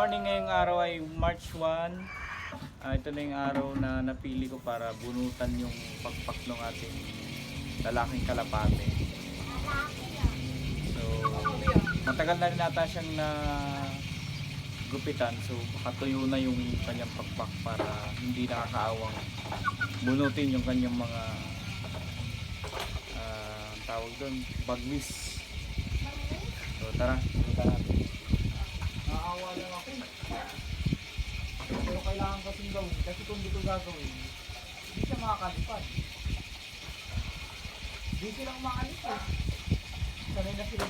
morning, ngayong araw ay March 1. Ito na yung araw na napili ko para bunutan yung pakpak ng ating lalaking kalapate. So, matagal na rin nata siyang na gupitan. So, baka tuyo na yung kanyang pakpak para hindi nakakaawang bunutin yung kanyang mga tawag doon, bagwis. So, tara, bunutan natin. Naawa lang ako. Pero kailangan kasing gawin kasi kung hindi ko gagawin, hindi siya makakalipad. Hindi silang makalipad. Sanay na sila.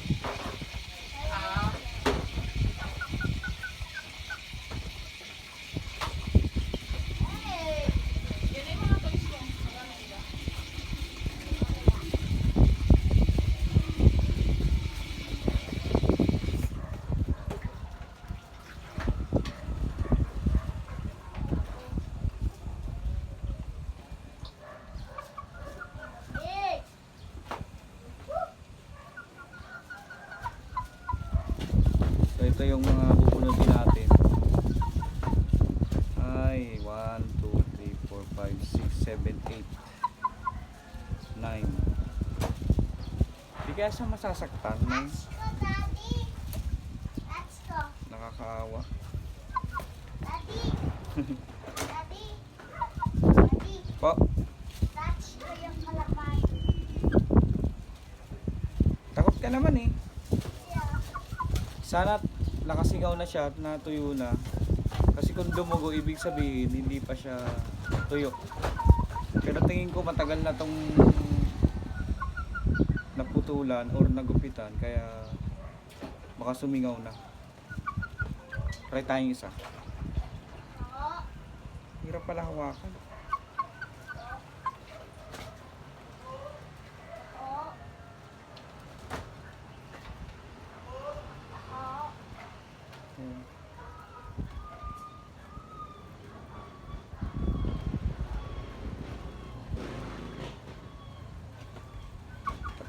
So ito yung mga bubunutin natin. Ay, 1, 2, 3, 4, 5, 6, 7, 8, 9. Di kaya siya masasaktan, may nakakaawa. Po. Takot ka naman eh. Sana nakasigaw na siya at natuyo na. Kasi kung dumugo, ibig sabihin hindi pa siya tuyo. Pero tingin ko matagal na tong naputulan or nagupitan, kaya baka sumingaw na. Try tayong isa. Hirap pala hawakan.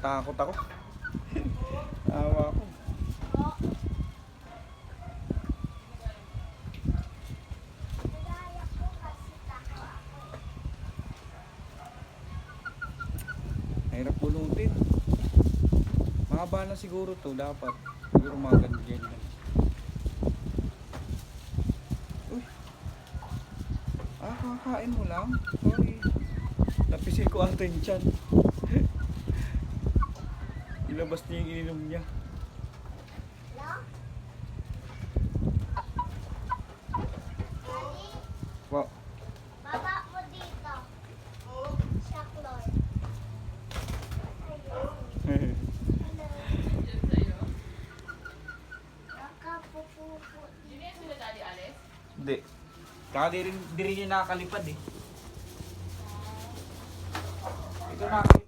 Takot ako. Awa ako. Mahirap bunutin. Mahaba na siguro to dapat. Siguro mga ganyan lang. Uy. Kakain mo lang. Sorry. Napisil ko ang tiyan. Ilabas niya yung ininom niya. Wow. Baba mo dito. Shaklor. Ayun. Nakapupupo. Hindi yan sila Daddy Alice? Hindi. Kaya di rin niya nakakalipad eh. Ito na.